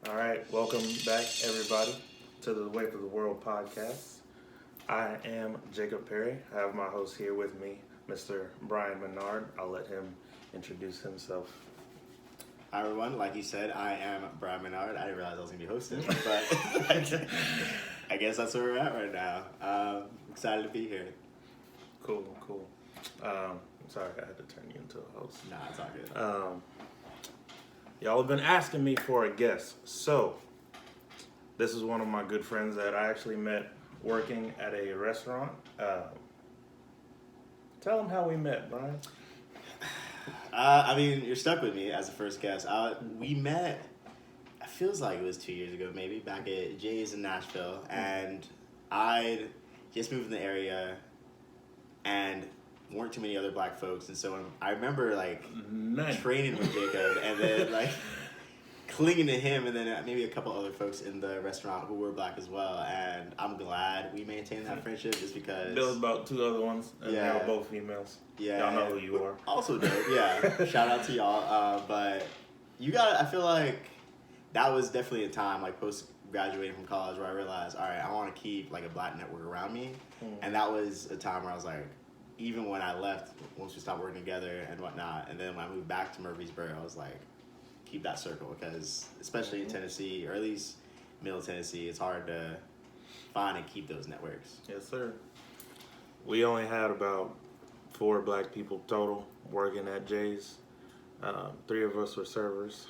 All right, welcome back, everybody, to the Way for the World podcast. I am Jacob Perry. I have my host here with me, Mr. Brian Menard. I'll let him introduce himself. Hi, everyone. Like you said, I am Brian Menard. I didn't realize I was going to be hosting, but I guess that's where we're at right now. Excited to be here. Cool. Sorry, I had to turn you into a host. Nah, it's all good. Y'all have been asking me for a guest, so this is one of my good friends that I actually met working at a restaurant. Tell them how we met, Brian. You're stuck with me as the first guest. We met, it feels like it was 2 years ago, maybe, back at Jay's in Nashville, and I'd just moved in the area, and weren't too many other black folks, and so I remember training with Jacob, and then clinging to him, and then maybe a couple other folks in the restaurant who were black as well, and I'm glad we maintained that friendship just because. There was about two other ones, and they were both females. Yeah, y'all know who you are. Also dope, yeah. Shout out to y'all, but I feel like that was definitely a time, post graduating from college, where I realized, all right, I want to keep a black network around me, and that was a time where I was like, even when I left, once we stopped working together and whatnot, and then when I moved back to Murfreesboro, I was like, keep that circle, because especially in Tennessee, or at least Middle Tennessee, it's hard to find and keep those networks. Yes, sir. We only had about 4 black people total working at Jay's. 3 of us were servers.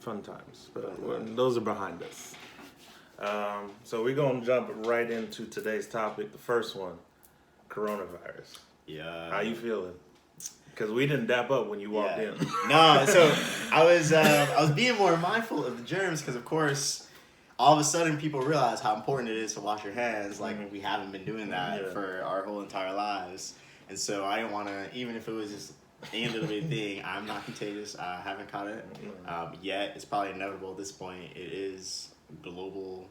Fun times, but those are behind us. So we're going to jump right into today's topic. The first one, coronavirus. Yeah. How you feeling? Because we didn't dap up when you walked in. No, so I was being more mindful of the germs because, of course, all of a sudden people realize how important it is to wash your hands. We haven't been doing that for our whole entire lives. And so I didn't want to, even if it was just any little bit thing, I'm not contagious. I haven't caught it yet. It's probably inevitable at this point. It is global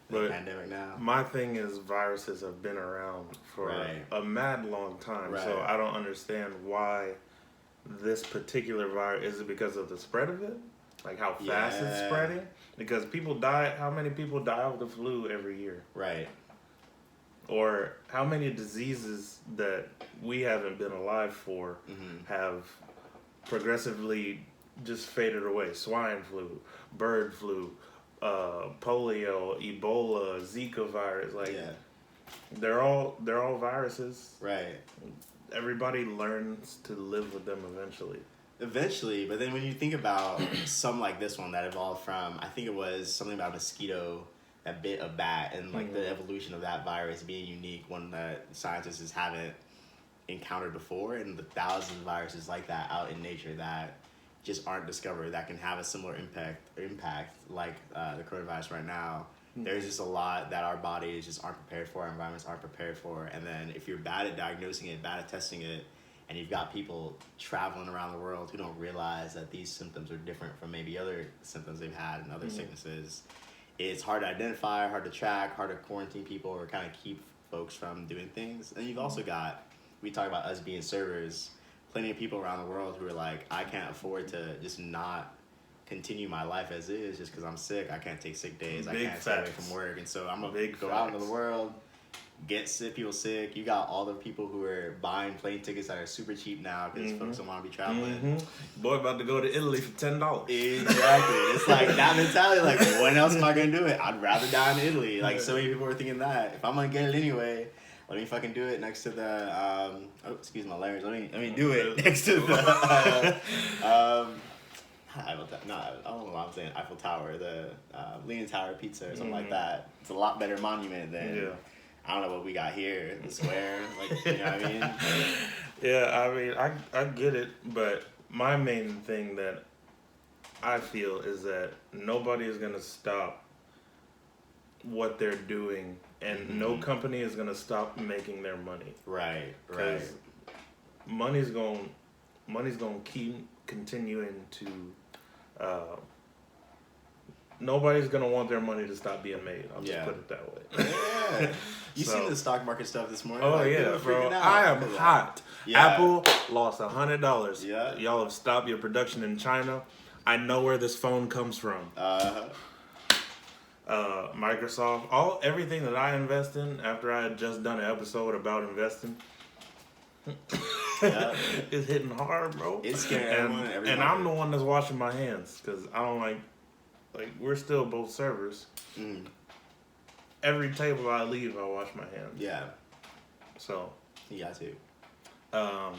pandemic now. My thing is viruses have been around for a mad long time, so I don't understand why this particular virus, is it because of the spread of it? How fast it's spreading? Because how many people die of the flu every year? Right. Or how many diseases that we haven't been alive for have progressively just faded away? Swine flu, bird flu, polio, Ebola, Zika virus, they're all viruses. Right. Everybody learns to live with them eventually. But then when you think about some like this one that evolved from, I think it was something about a mosquito that bit a bat, and the evolution of that virus being unique, one that scientists haven't encountered before, and the thousands of viruses like that out in nature that just aren't discovered that can have a similar impact like the coronavirus right now. There's just a lot that our bodies just aren't prepared for, our environments aren't prepared for, and then if you're bad at diagnosing it, bad at testing it, and you've got people traveling around the world who don't realize that these symptoms are different from maybe other symptoms they've had and other sicknesses, it's hard to identify, hard to track, hard to quarantine people or kind of keep folks from doing things. And you've also got, we talk about us being servers, plenty of people around the world who are like, I can't afford to just not continue my life as is just because I'm sick. I can't take sick days. I can't stay away from work. And so I'm going to go out into the world, get people sick. You got all the people who are buying plane tickets that are super cheap now because folks don't want to be traveling. Boy about to go to Italy for $10. Exactly. It's that mentality, when else am I going to do it? I'd rather die in Italy. So many people are thinking that. If I'm going to get it anyway, let me fucking do it next to the, excuse my language. Let me do it next to the, I don't know why I'm saying Eiffel Tower, the Leaning Tower Pizza or something like that. It's a lot better monument than, I don't know what we got here, the square, you know what I mean? Yeah, I get it, but my main thing that I feel is that nobody is going to stop what they're doing, and no company is going to stop making their money. Right. Money's going to keep continuing to nobody's going to want their money to stop being made. I'll just put it that way. Yeah. You seen the stock market stuff this morning? Oh, yeah, bro. I am hot. Yeah. Apple lost $100. Yeah. Y'all have stopped your production in China. I know where this phone comes from. Microsoft, everything that I invest in after I had just done an episode about investing is hitting hard, bro. It's scary. And I'm the one that's washing my hands because I don't like we're still both servers. Every table I leave, I wash my hands. Yeah. So. You got to. I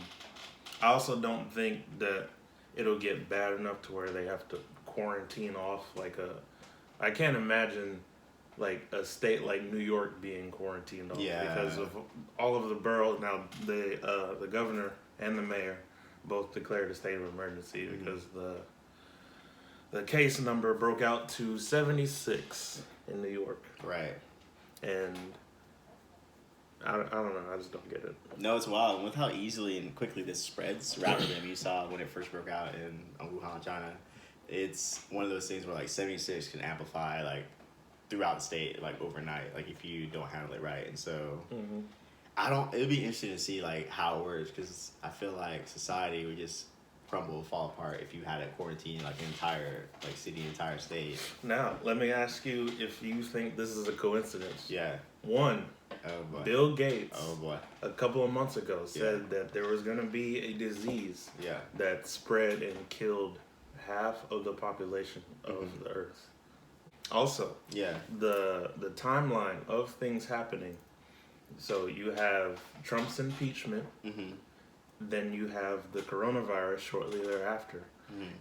also don't think that it'll get bad enough to where they have to quarantine off I can't imagine like a state like New York being quarantined off because of all of the boroughs. Now the governor and the mayor both declared a state of emergency because the case number broke out to 76 in New York. Right. And I don't know. I just don't get it. No, it's wild. And with how easily and quickly this spreads, rather than you saw when it first broke out in Wuhan, China, it's one of those things where 76 can amplify throughout the state overnight. If you don't handle it right, and so it'd be interesting to see how it works because I feel like society would just crumble, fall apart if you had a quarantine an entire city, entire state. Now, let me ask you if you think this is a coincidence. Yeah. One. Oh boy. Bill Gates. Oh boy. A couple of months ago said that there was going to be a disease that spread and killed half of the population of the Earth. Also, the timeline of things happening. So you have Trump's impeachment. Then you have the coronavirus shortly thereafter,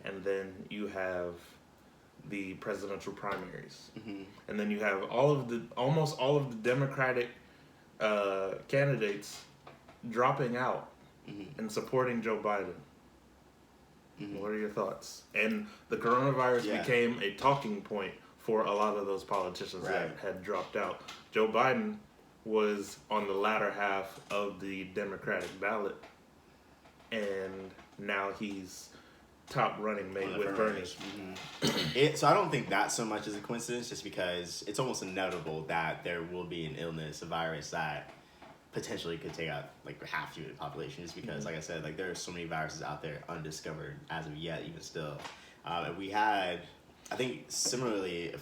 and then you have the presidential primaries, and then you have almost all of the Democratic candidates dropping out and supporting Joe Biden. What are your thoughts? And the coronavirus became a talking point for a lot of those politicians that had dropped out. Joe Biden was on the latter half of the Democratic ballot, and now he's top running mate with Bernie. So I don't think that so much is a coincidence, just because it's almost inevitable that there will be an illness, a virus that potentially could take out half the human population, just because, like I said, there are so many viruses out there undiscovered as of yet, even still. And we had, I think, similarly,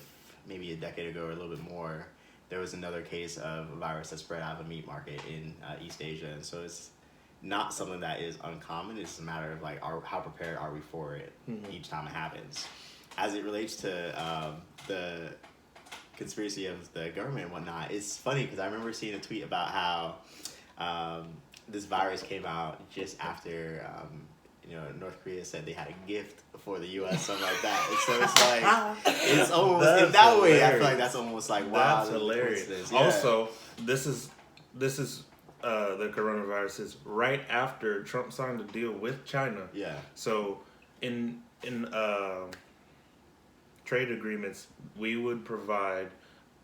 maybe a decade ago or a little bit more, there was another case of a virus that spread out of a meat market in East Asia, and so it's not something that is uncommon. It's a matter of how prepared are we for it each time it happens. As it relates to the conspiracy of the government and whatnot, it's funny because I remember seeing a tweet about how this virus came out just after North Korea said they had a gift for the U.S., something like that. And so it's almost in that way. I feel like that's almost wow. That's hilarious. Yeah. Also, this is the coronavirus is right after Trump signed a deal with China. Yeah. So in trade agreements, we would provide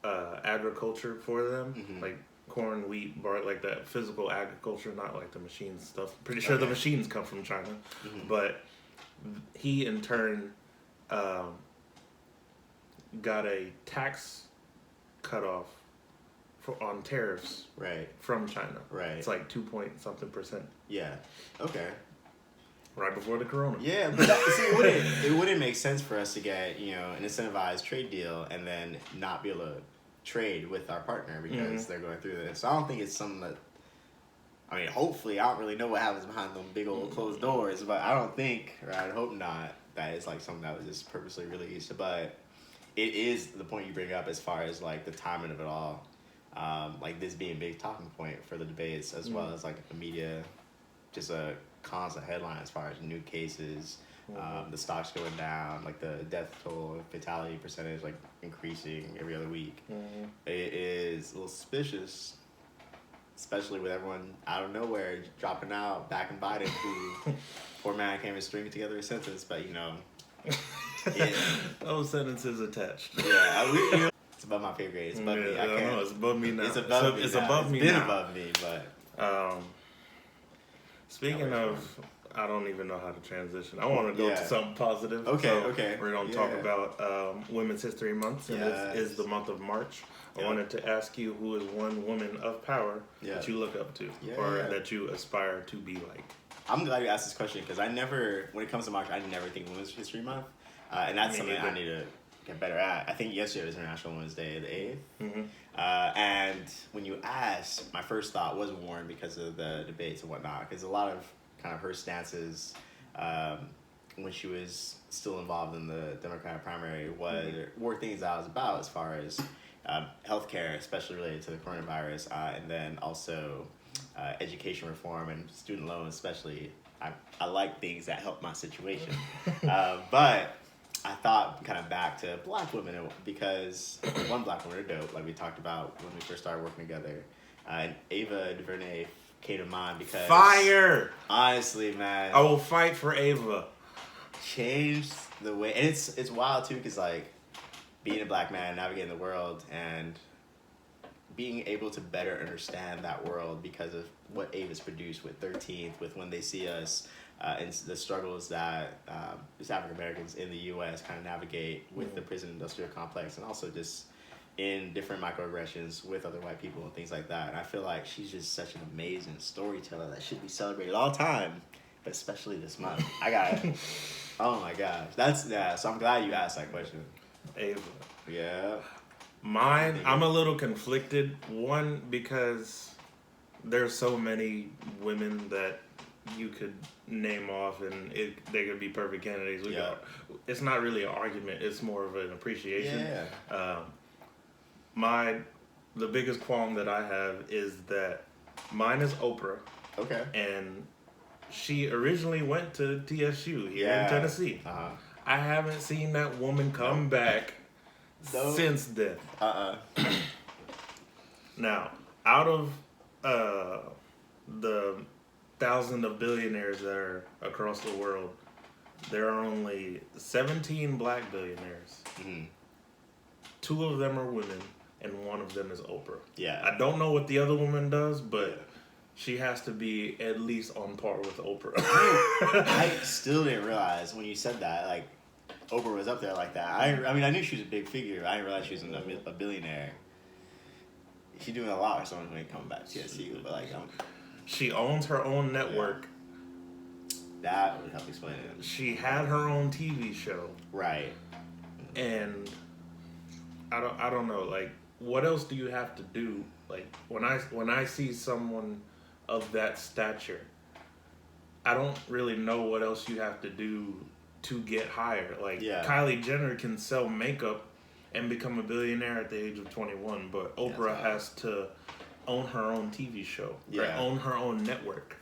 agriculture for them, like corn, wheat, barley, like that physical agriculture, not like the machines stuff. Pretty sure the machines come from China, but he in turn got a tax cutoff on tariffs from China. Right. It's 2-point-something%. Yeah. Okay. Right before the corona. Yeah, but it wouldn't make sense for us to get an incentivized trade deal and then not be able to trade with our partner because they're going through this. So I don't think it's something that. I mean, hopefully, I don't really know what happens behind them big old closed doors, but I don't think, or I hope not, that it's something that was just purposely released. But it is the point you bring up as far as the timing of it all. This being a big talking point for the debates, as well as the media, just a constant headline as far as new cases, the stocks going down, the death toll, fatality percentage increasing every other week. It is a little suspicious, especially with everyone out of nowhere dropping out, backing Biden, who poor man can't even string together a sentence, but those sentences attached. Yeah, it's above my pay grade. It's above me. I can't. No, it's above me now. It's above me. It's above me now. It's been above me, but. Speaking of, I don't even know how to transition. I want to go to something positive. Okay. We're going to talk about Women's History Month, and this is the month of March. I wanted to ask you who is one woman of power that you look up to or that you aspire to be like. I'm glad you asked this question because when it comes to March, I never think Women's History Month. And that's something I need to get better at. I think yesterday was International Women's Day, the 8th. Mm-hmm. And when you asked, my first thought was Warren because of the debates and whatnot. Because a lot of kind of her stances when she was still involved in the Democratic primary were things that I was about as far as healthcare, especially related to the coronavirus, and then also education reform and student loans, especially. I like things that help my situation. But I thought kind of back to black women because one black woman are dope, like we talked about when we first started working together. And Ava DuVernay came to mind because... Fire! Honestly, man. I will fight for Ava. Changed the way... And it's wild, too, because, like, being a black man, navigating the world, and being able to better understand that world because of what Ava's produced with 13th, with When They See Us, and the struggles that just African Americans in the U.S. kind of navigate with the prison industrial complex, and also just in different microaggressions with other white people and things like that. And I feel like she's just such an amazing storyteller that should be celebrated all the time, but especially this month. I got it. Oh my gosh. So I'm glad you asked that question. Ava. Yeah. Mine, I'm a little conflicted. One, because there's so many women that you could name off and they could be perfect candidates. It's not really an argument. It's more of an appreciation. Yeah. The biggest qualm that I have is that mine is Oprah. Okay. And she originally went to TSU here in Tennessee. Uh-huh. I haven't seen that woman come back since then. Now, out of the thousands of billionaires that are across the world, there are only 17 black billionaires. Mm-hmm. 2 of them are women, and 1 of them is Oprah. Yeah. I don't know what the other woman does, but she has to be at least on par with Oprah. I still didn't realize when you said that, like, Oprah was up there like that. I mean, I knew she was a big figure. I didn't realize she was a billionaire. She's doing a lot with someone who ain't coming back to TSU, but like, she owns her own network. That would help explain it. She had her own TV show. Right. And I don't know, like, what else do you have to do? Like, when I see someone of that stature, I don't really know what else you have to do to get higher. Like, Kylie Jenner can sell makeup and become a billionaire at the age of 21, but Oprah has to own her own TV show or own her own network.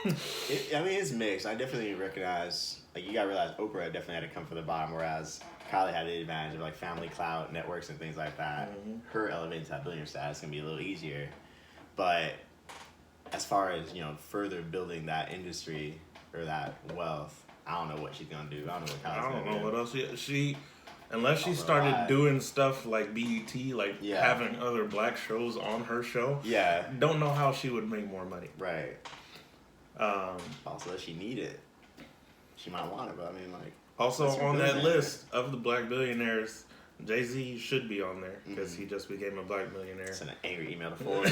It's mixed. I definitely recognize, like, you gotta realize Oprah definitely had to come from the bottom, whereas Kylie had the advantage of, like, family clout, networks, and things like that. Mm-hmm. Her elevating to that billionaire status is gonna be a little easier. But as far as, further building that industry or that wealth, I don't know what she's gonna do. I don't know what Kylie's gonna do. I don't know what else she unless she started doing stuff like BET, like having other black shows on her show. Yeah. Don't know how she would make more money. Right. Also, does she need it? She might want it, but I mean, like. Also, on that list of the black billionaires, Jay-Z should be on there because he just became a black millionaire. Send an angry email to Forbes.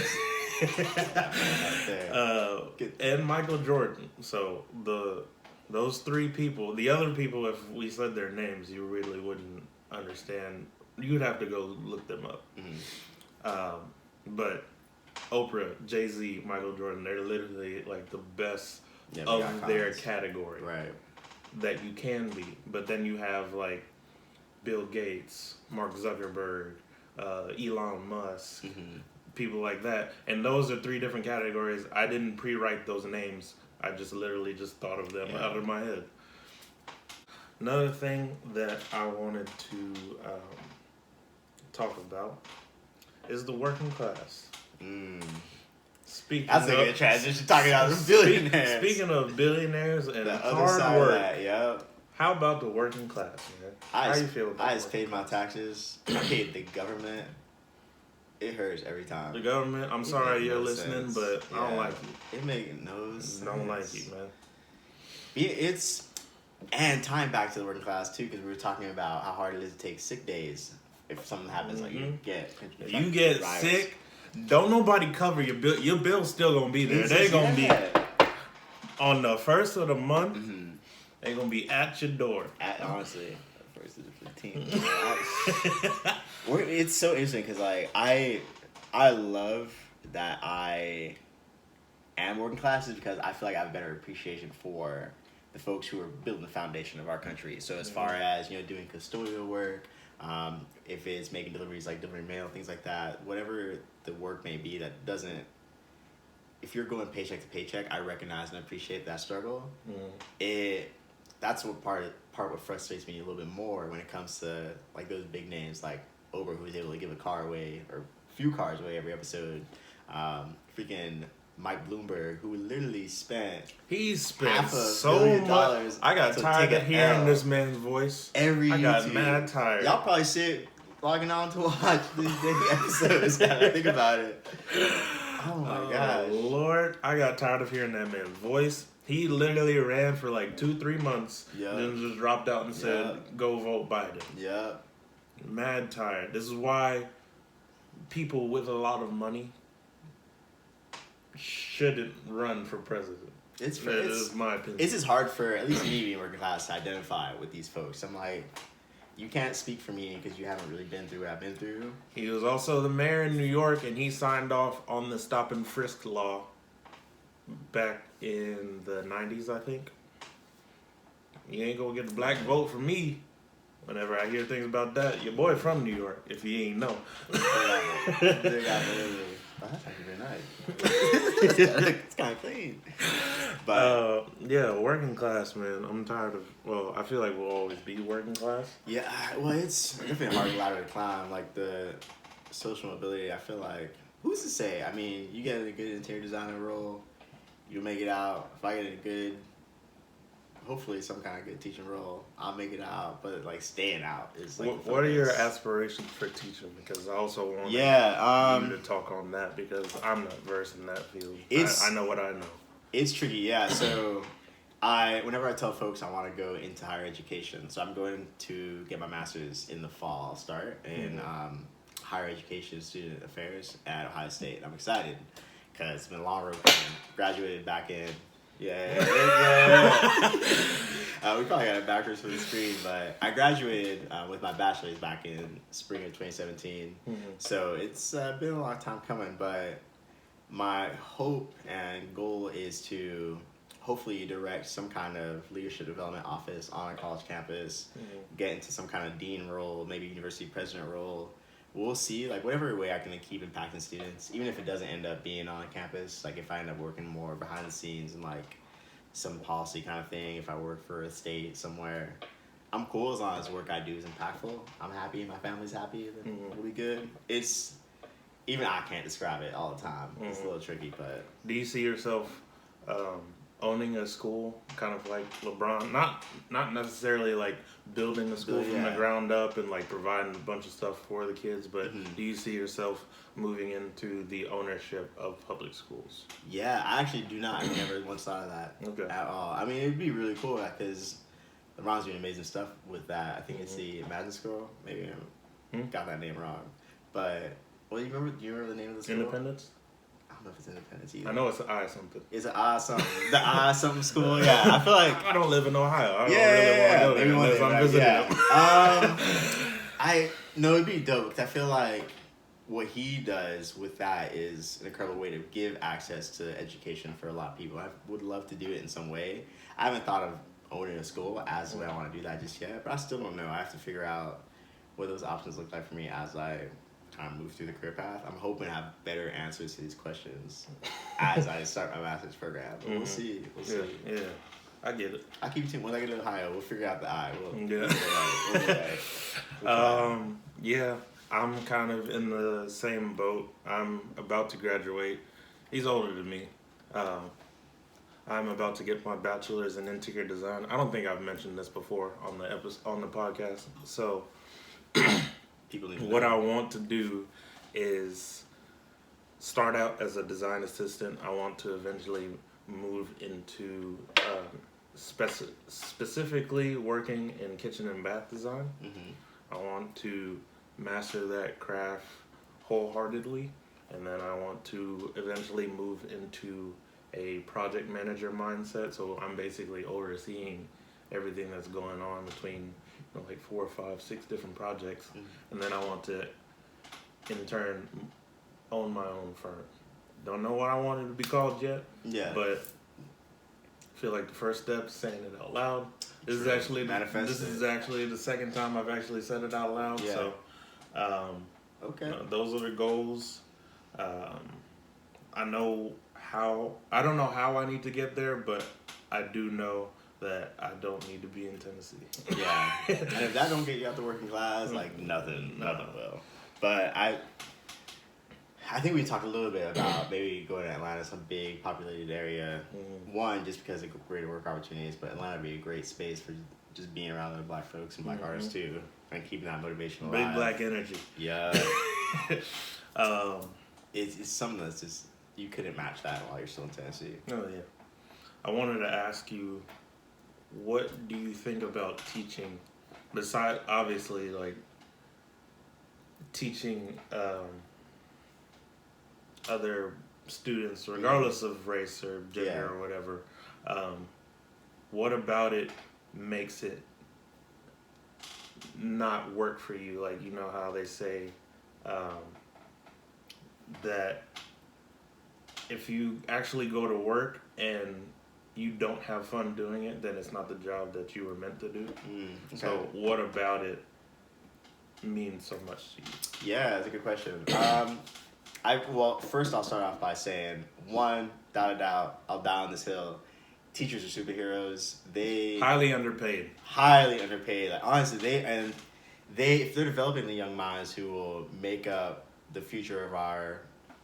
And Michael Jordan. So those 3 people, the other people, if we said their names, you really wouldn't understand. You'd have to go look them up. Mm-hmm. But Oprah, Jay-Z, Michael Jordan, they're literally like the best of their category. Right. That you can be. But then you have like Bill Gates, Mark Zuckerberg, Elon Musk, people like that. And those are 3 different categories. I didn't pre-write those names. I just literally just thought of them out of my head. Another thing that I wanted to talk about is the working class. That's a good transition. Talking about the billionaires. Speaking of billionaires and the hard other side work, of that, how about the working class, man? How you feel about I just paid my taxes. I paid the government. It hurts every time. The government, I'm sorry you're listening, but I don't like you. It makes no sense. Don't like you, man. It's, and tying back to the working class too, because we were talking about how hard it is to take sick days if something happens, like you get sick. Don't nobody cover your bill. Your bill's still gonna be there. They gonna be on the first of the month. They're gonna be at your door. Honestly, first to the 15th. It's so interesting because like I love that I am working classes because I feel like I have a better appreciation for the folks who are building the foundation of our country. So as far as doing custodial work, if it's making deliveries like delivering mail, things like that, whatever the work may be that doesn't. If you're going paycheck to paycheck, I recognize and appreciate that struggle. That's what part what frustrates me a little bit more when it comes to like those big names like Oprah, who's able to give a car away or a few cars away every episode. Freaking Mike Bloomberg, who literally spent so much. I got tired of hearing this man's voice. I got mad tired. Y'all probably sit logging on to watch these daily episodes. Think about it. Oh my gosh. Lord, I got tired of hearing that man's voice. He literally ran for like 2-3 months, then just dropped out and said, "Go vote Biden." Yeah. Mad tired. This is why people with a lot of money shouldn't run for president. It's my opinion. It's just hard for at least me being working class to identify with these folks. I'm like, you can't speak for me because you haven't really been through what I've been through. He was also the mayor in New York, and he signed off on the stop and frisk law back in the 90s, I think. You ain't gonna get the black vote from me. Whenever I hear things about that, your boy from New York, if you ain't know. That's actually very nice. It's kind of clean. But working class, man. I'm tired of. Well, I feel like we'll always be working class. Yeah, well, it's definitely a hard ladder to climb. Like the social mobility, I feel like. Who's to say? I mean, you get a good interior designer role, you'll make it out. If I get a good, hopefully some kind of good teaching role, I'll make it out. But like staying out is like. What are your aspirations for teaching? Because I also want you to talk on that because I'm not versed in that field. I know what I know. It's tricky, yeah. So whenever I tell folks I want to go into higher education, so I'm going to get my master's in the fall. I'll start in higher education student affairs at Ohio State. I'm excited because it's been a long road coming. Graduated back in. Yeah. We probably got it backwards for the screen, but I graduated with my bachelor's back in spring of 2017. So it's been a long time coming, but my hope and goal is to hopefully direct some kind of leadership development office on a college campus, get into some kind of dean role, maybe university president role. We'll see, like whatever way I can keep impacting students, even if it doesn't end up being on campus, like if I end up working more behind the scenes and like some policy kind of thing, if I work for a state somewhere, I'm cool as long as the work I do is impactful. I'm happy, my family's happy, then we'll be good. It's, even I can't describe it all the time. It's a little tricky, but. Do you see yourself owning a school, kind of like LeBron? Not necessarily like building a school from the ground up and like providing a bunch of stuff for the kids, but do you see yourself moving into the ownership of public schools? Yeah, I actually do not. I never once thought of that at all. I mean, it'd be really cool because LeBron's doing amazing stuff with that. I think it's the Imagine School. Maybe I got that name wrong, but. Well, do you remember the name of the school? Independence? I don't know if it's Independence either. I know it's an I something. It's an I something. The I something school, yeah. I feel like... I don't live in Ohio. I don't really want to go there unless I'm visiting. No, it'd be dope because I feel like what he does with that is an incredible way to give access to education for a lot of people. I would love to do it in some way. I haven't thought of owning a school as the way I want to do that just yet, but I still don't know. I have to figure out what those options look like for me as I kind of move through the career path. I'm hoping to have better answers to these questions as I start my master's program. But we'll see. Yeah, I get it. I keep thinking when I get to Ohio, we'll figure out the I. Yeah, I'm kind of in the same boat. I'm about to graduate. He's older than me. I'm about to get my bachelor's in interior design. I don't think I've mentioned this before on the podcast. So. What I want to do is start out as a design assistant. I want to eventually move into specifically working in kitchen and bath design. I want to master that craft wholeheartedly, and then I want to eventually move into a project manager mindset. So I'm basically overseeing everything that's going on between, like 4 or 5, 6 different projects, and then I want to, in turn, own my own firm. Don't know what I want it to be called yet. Yeah. But I feel like the first step is saying it out loud. This is actually the second time I've actually said it out loud. Yeah. So, those are the goals. I don't know how I need to get there, but I do know that I don't need to be in Tennessee. Yeah. And if that don't get you out the working class, like nothing will. But I think we talked a little bit about maybe going to Atlanta, some big populated area. One, just because of greater work opportunities, but Atlanta would be a great space for just being around other black folks and black artists too, and keeping that motivation alive. Big black energy. Yeah. It's something that's just, you couldn't match that while you're still in Tennessee. Oh yeah. I wanted to ask you, what do you think about teaching, besides obviously like teaching other students, regardless of race or gender or whatever? What about it makes it not work for you? Like, you know how they say that if you actually go to work and you don't have fun doing it, then it's not the job that you were meant to do. Okay. So what about it means so much to you? Yeah, that's a good question. First I'll start off by saying, one, without a doubt, I'll die on this hill. Teachers are superheroes. They highly underpaid. Like, honestly, if they're developing the young minds who will make up the future of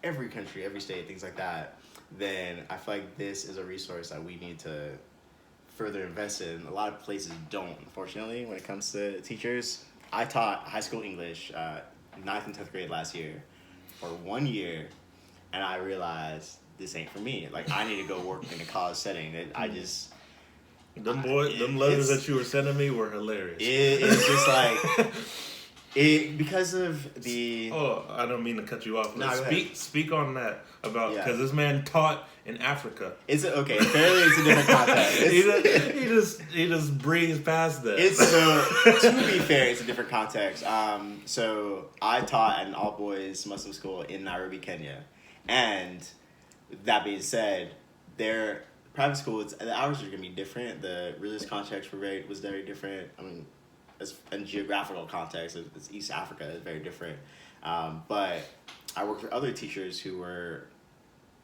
every country, every state, things like that, then I feel like this is a resource that we need to further invest in. A lot of places don't, unfortunately, when it comes to teachers. I taught high school English, 9th and 10th grade last year, for 1 year, and I realized this ain't for me. Like, I need to go work in a college setting. Them letters that you were sending me were hilarious. It's just like because of the. Oh, I don't mean to cut you off. No, speak on that about, because this man taught in Africa. It's okay. Apparently, it's a different context. he just breezed past that. To be fair, it's a different context. So I taught at an all boys Muslim school in Nairobi, Kenya, and that being said, their private school, the hours are gonna be different. The religious context was very different. I mean, in geographical context, it's East Africa is very different. But I worked with other teachers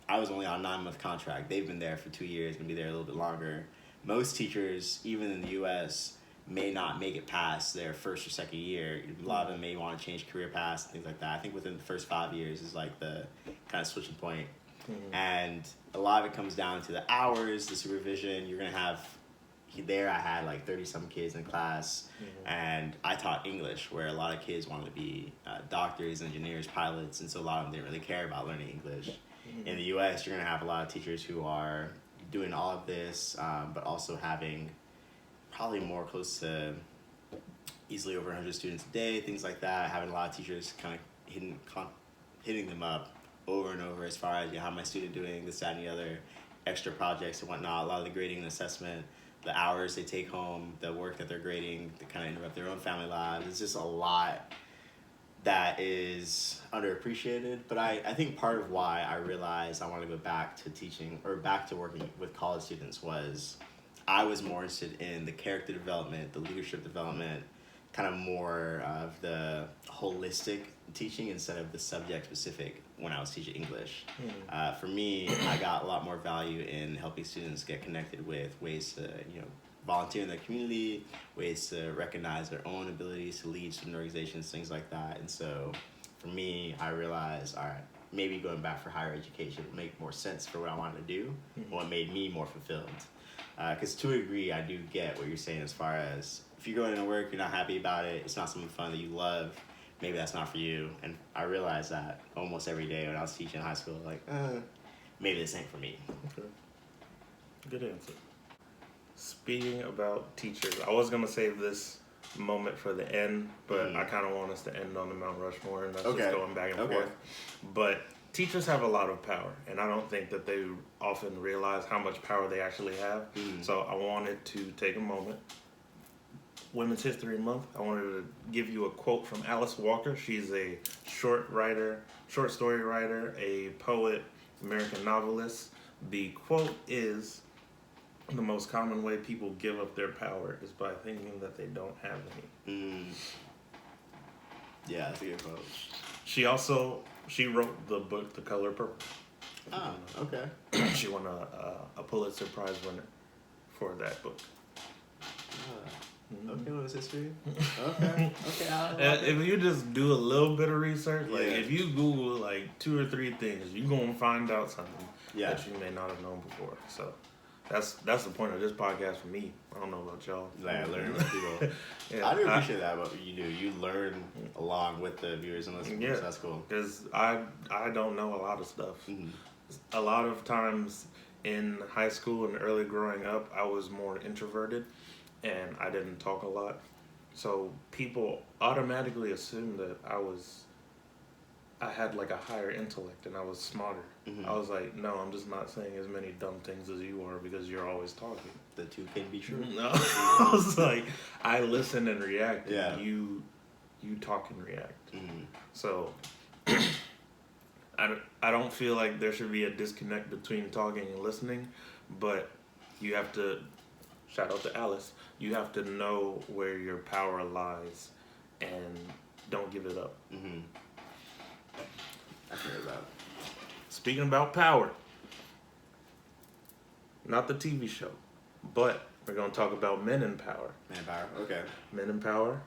I was only on a 9-month contract. They've been there for 2 years, gonna be there a little bit longer. Most teachers, even in the U.S., may not make it past their first or second year. A lot of them may want to change career paths and things like that. I think within the first 5 years is like the kind of switching point. And a lot of it comes down to the hours, the supervision. You're gonna have. There I had like 30-some kids in class, and I taught English, where a lot of kids wanted to be doctors, engineers, pilots, and so a lot of them didn't really care about learning English. In the U.S., you're going to have a lot of teachers who are doing all of this, but also having probably more close to easily over 100 students a day, things like that, having a lot of teachers kind of hitting them up over and over as far as, how my student doing, this, that, and the other, extra projects and whatnot, a lot of the grading and assessment, the hours they take home, the work that they're grading, to kind of interrupt their own family lives. It's just a lot that is underappreciated. But I think part of why I realized I wanted to go back to teaching or back to working with college students was I was more interested in the character development, the leadership development, kind of more of the holistic teaching instead of the subject specific when I was teaching English. For me, I got a lot more value in helping students get connected with ways to, volunteer in their community, ways to recognize their own abilities to lead student organizations, things like that. And so for me, I realized, all right, maybe going back for higher education would make more sense for what I wanted to do, what made me more fulfilled. Because to a degree, I do get what you're saying as far as if you're going to work, you're not happy about it, it's not something fun that you love, maybe that's not for you. And I realized that almost every day when I was teaching high school, like, maybe this ain't for me. Okay. Good answer. Speaking about teachers, I was going to save this moment for the end, but I kind of want us to end on the Mount Rushmore, and that's just going back and forth. But teachers have a lot of power, and I don't think that they often realize how much power they actually have. So I wanted to take a moment. Women's History Month, I wanted to give you a quote from Alice Walker. She's a short story writer, a poet, American novelist. The quote is, the most common way people give up their power is by thinking that they don't have any. Yeah, that's a good quote. She wrote the book The Color Purple. Oh, okay. She won a Pulitzer Prize winner for that book. Okay, women's history. Okay. If you just do a little bit of research, like if you Google like 2 or 3 things, you're gonna find out something that you may not have known before. So that's the point of this podcast for me. I don't know about y'all. Like, learn with people. I do appreciate that about what you do. You learn along with the viewers and listeners. Yeah, so that's cool. Because I don't know a lot of stuff. A lot of times in high school and early growing up, I was more introverted. And I didn't talk a lot. So people automatically assumed that I had like a higher intellect and I was smarter. I was like, no, I'm just not saying as many dumb things as you are because you're always talking. The two can be true. No, I was like, I listen and react. Yeah. And you talk and react. So I don't feel like there should be a disconnect between talking and listening, but you have to, shout out to Alice, you have to know where your power lies and don't give it up. I hear that. Speaking about power, not the TV show, but we're going to talk about men in power. Men in power, okay. Men in power,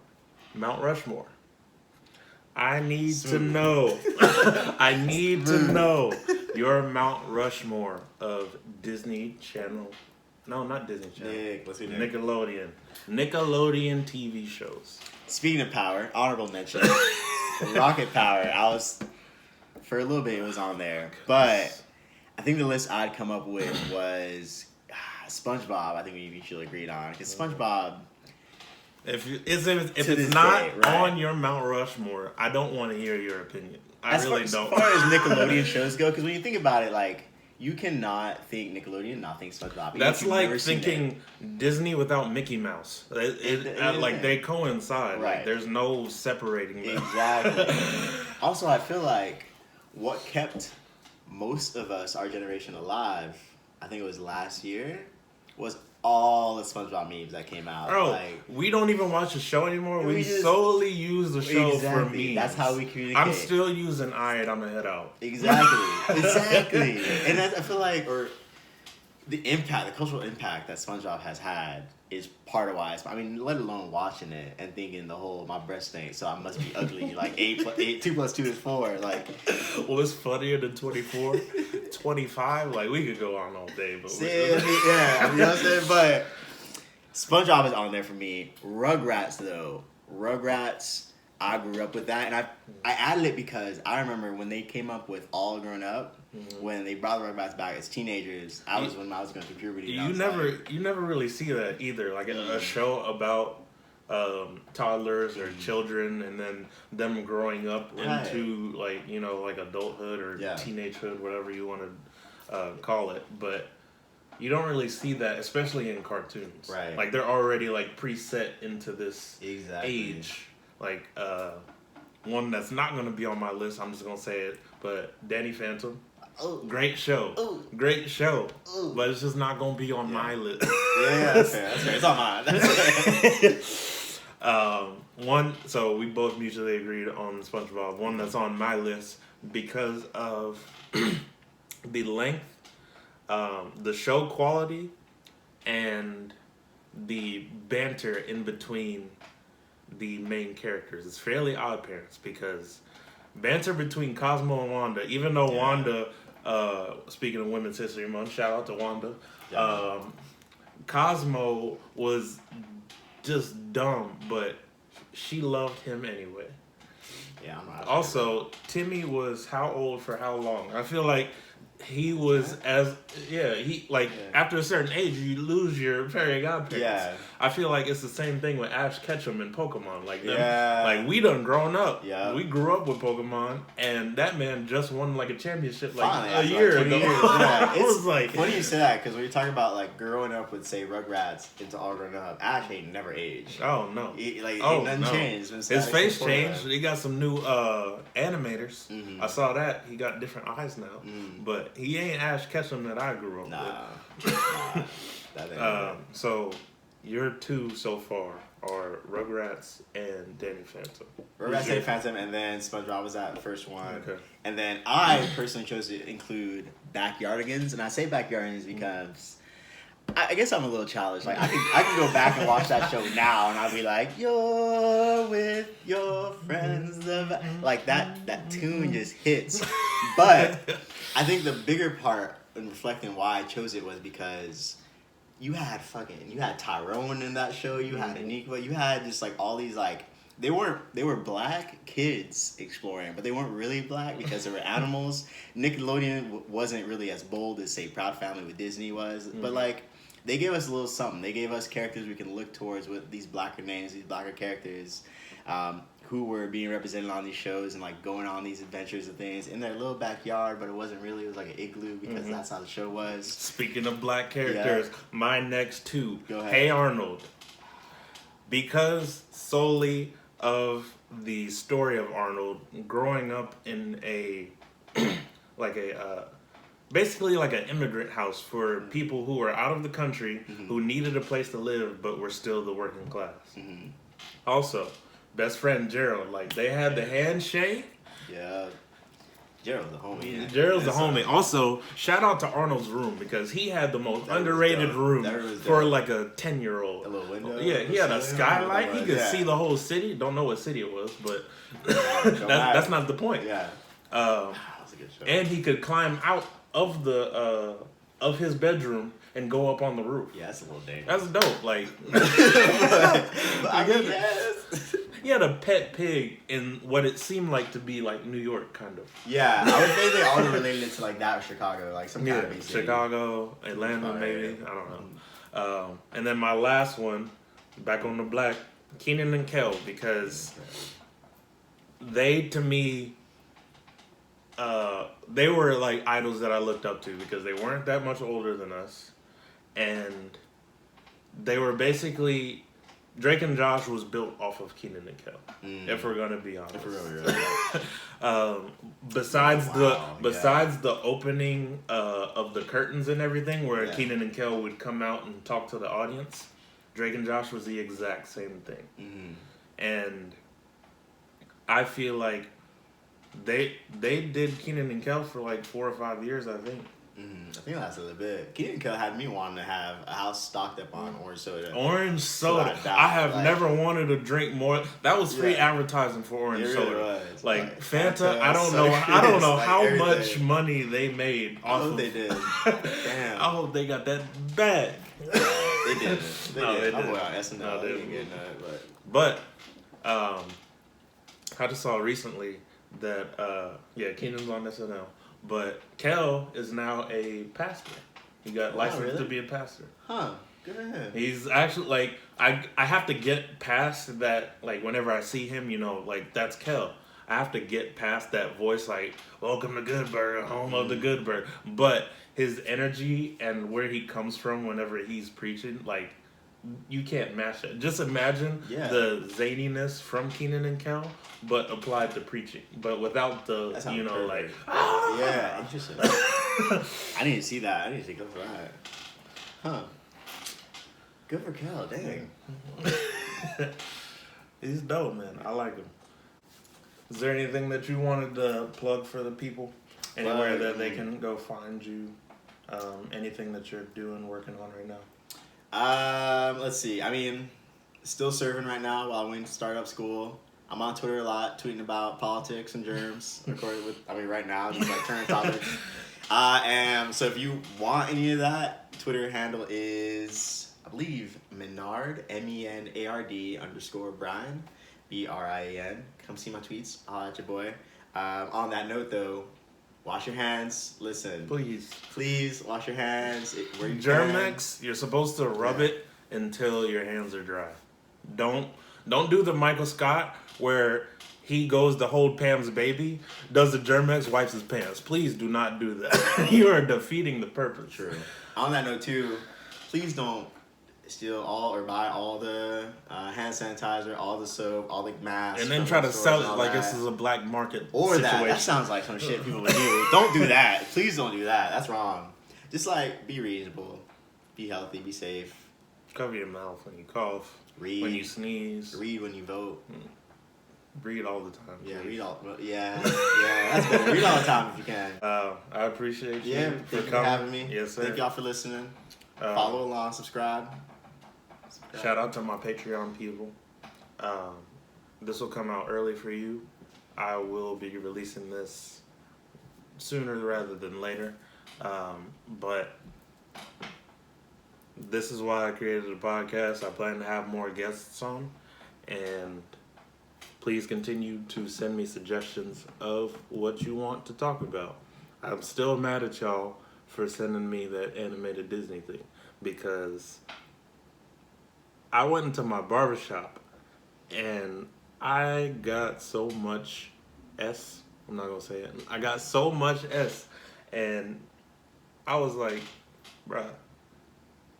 Mount Rushmore. I need to know. I need to know your Mount Rushmore of Disney Channel. No, not Disney Channel. Let's see. Nickelodeon. Nickelodeon TV shows. Speaking of power, honorable mention. Rocket Power. For a little bit, it was on there. But I think the list I'd come up with was SpongeBob. I think we mutually agreed on. Because SpongeBob... If it's not on your Mount Rushmore, I don't want to hear your opinion. I really don't. As far as Nickelodeon shows go, because when you think about it, like... You cannot think Nickelodeon and not think SpongeBob. That's like thinking Disney without Mickey Mouse. They coincide. Right. Like there's no separating them. Exactly. Also, I feel like what kept most of us, our generation, alive, I think it was last year, was all the SpongeBob memes that came out. Bro, we don't even watch the show anymore. We solely use the show for memes. That's how we communicate. I'm still using alright, I'm gonna head out. Exactly. And I feel like, or the cultural impact that SpongeBob has had is part of why. Let alone watching it and thinking the whole, my breast stinks, so I must be ugly. Like 2 + 2 is 4. Like, well, it's funnier than 24, 25. Like we could go on all day, but you know what I'm saying. But SpongeBob is on there for me. Rugrats though, I grew up with that, and I added it because I remember when they came up with All Grown Up. When they brought the Rugrats back as teenagers, when I was going through puberty. You never really see that either. Like a show about toddlers or children, and then them growing up into like adulthood or teenagehood, whatever you want to call it. But you don't really see that, especially in cartoons. Right. Like they're already like preset into this age. Like one that's not going to be on my list. I'm just going to say it. But Danny Phantom. Great show. Great show. But it's just not going to be on my list. That's fair. It's on mine. So we both mutually agreed on SpongeBob. One that's on my list because of the length, the show quality, and the banter in between the main characters. It's fairly Odd Parents because banter between Cosmo and Wanda, even though Wanda, speaking of Women's History Month, shout out to Wanda, Cosmo was just dumb, but she loved him anyway. Yeah, I'm not also, Timmy was how old for how long? I feel like he was after a certain age you lose your fairy godparents. Yeah. I feel like it's the same thing with Ash Ketchum in Pokemon. Like like we done grown up. Yeah. We grew up with Pokemon, and that man just won like a championship a year ago. Yeah. It's like funny you say that because when you talk about like growing up with say Rugrats into all grown up, Ash ain't never aged. Oh no. Nothing changed. His face changed. He got some new animators. Mm-hmm. I saw that. He got different eyes now. Mm. But he ain't Ash Ketchum that I grew up with. That ain't so your two so far are Rugrats and Danny Phantom. Rugrats, Danny Phantom, and then SpongeBob was that first one. Okay. And then I personally chose to include Backyardigans, and I say Backyardigans because I guess I'm a little childish. Like I can go back and watch that show now, and I'll be like, "You're with your friends." Like that tune just hits. But I think the bigger part in reflecting why I chose it was because you had Tyrone in that show, you had Aniqua, you had just like all these like they were black kids exploring, but they weren't really black because they were animals. Nickelodeon wasn't really as bold as say Proud Family with Disney was, but like they gave us a little something. They gave us characters we can look towards with these blacker names, these blacker characters. Who were being represented on these shows and like going on these adventures and things in their little backyard, but it wasn't really. It was like an igloo because that's how the show was. Speaking of black characters, my next two. Go ahead. Hey Arnold. Because solely of the story of Arnold growing up in a basically like an immigrant house for people who were out of the country who needed a place to live but were still the working class. Mm-hmm. Also, best friend Gerald, like they had the handshake. Yeah. Gerald's the homie. Yeah. Gerald's the homie. Also, shout out to Arnold's room because he had the most underrated room for like a 10-year-old. A little window. Yeah, he had a skylight. He could see the whole city. Don't know what city it was, but that's not the point. Yeah. That was a good show. And he could climb out of the of his bedroom and go up on the roof. Yeah, that's a little dangerous. That's dope. Like, he had a pet pig in what it seemed like to be like New York, kind of. Yeah, I would say they all related it to like that or Chicago, like some kind of big city. Chicago, Atlanta, maybe. I don't know. And then my last one, back on the black, Kenan and Kel, because they, to me, they were like idols that I looked up to because they weren't that much older than us. And they were basically Drake and Josh was built off of Kenan and Kel. If we're gonna be honest. Besides the opening of the curtains and everything, where Kenan and Kel would come out and talk to the audience, Drake and Josh was the exact same thing. And I feel like they did Kenan and Kel for like 4 or 5 years, I think. I think that's a little bit. Kenan and Kel had me wanting to have a house stocked up on orange soda. Orange soda. I have never wanted to drink more. That was free advertising for orange soda. Really was. Like Fanta, I don't know like how everything. Much money they made off of. They did. Damn. I hope they got that bag. They did. They did. I'm on SNL. No, they didn't get that, but I just saw recently that Kenan's on SNL. But Kel is now a pastor. He got licensed to be a pastor. Huh. Good for him. He's actually, like, I have to get past that, like, whenever I see him, you know, like, that's Kel. I have to get past that voice, like, welcome to Good Burger, home of the Good Burger. But his energy and where he comes from whenever he's preaching, like, you can't match it. Just imagine the zaniness from Kenan and Kel, but applied to preaching, but without the like. Yeah, interesting. I need to see that. I need to go for that. Huh. Good for Kel. Dang. He's dope, man. I like him. Is there anything that you wanted to plug for the people? Anywhere that they can go find you? Anything that you're doing, working on right now? Let's see. I mean, still serving right now while I went to startup school. I'm on Twitter a lot, tweeting about politics and germs. Right now, just like current topics. So if you want any of that, Twitter handle is, I believe, Menard, MENARD _ Brian, BRIAN. Come see my tweets. I'll at your boy. On that note, though, Wash your hands. Listen. Please wash your hands. Germ-X, you're supposed to rub it until your hands are dry. Don't do the Michael Scott where he goes to hold Pam's baby, does the Germ-X, wipes his pants. Please do not do that. You are defeating the purpose. True. On that note too, please don't steal all or buy all the hand sanitizer, all the soap, all the masks, and then try to sell it like this is a black market or situation. That sounds like some shit people would do. Don't do that. Please don't do that. That's wrong. Just like be reasonable, be healthy, be safe. Cover your mouth when you cough. Read when you sneeze. Read when you vote. Read all the time. Yeah, read all. Yeah, that's better. Read all the time if you can. I appreciate you. Thank you for having me. Yes, sir. Thank y'all for listening. Follow along, subscribe. Shout out to my Patreon people. This will come out early for you. I will be releasing this sooner rather than later. But this is why I created a podcast. I plan to have more guests on. And please continue to send me suggestions of what you want to talk about. I'm still mad at y'all for sending me that animated Disney thing because I went into my barbershop and I got so much S. I'm not going to say it. I got so much S. And I was like, bruh,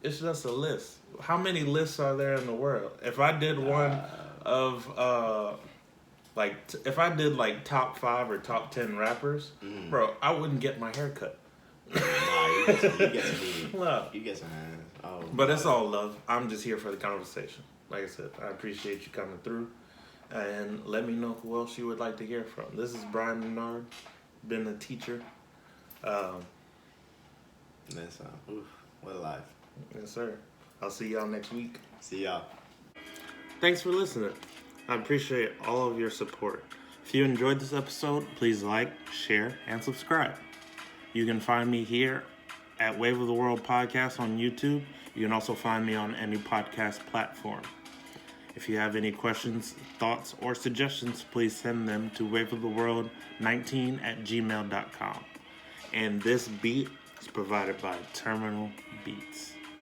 it's just a list. How many lists are there in the world? If I did one of, if I did like top 5 or top 10 rappers, bro, I wouldn't get my hair cut. Nah, you get some love. You get some. But it's all love. I'm just here for the conversation. Like I said, I appreciate you coming through. And let me know who else you would like to hear from. This is Brian Menard, been a teacher. What a life. Yes, sir. I'll see y'all next week. See y'all. Thanks for listening. I appreciate all of your support. If you enjoyed this episode, please like, share, and subscribe. You can find me here at Wave of the World Podcast on YouTube. You can also find me on any podcast platform. If you have any questions, thoughts, or suggestions, please send them to waveoftheworld19@gmail.com. And this beat is provided by Terminal Beats.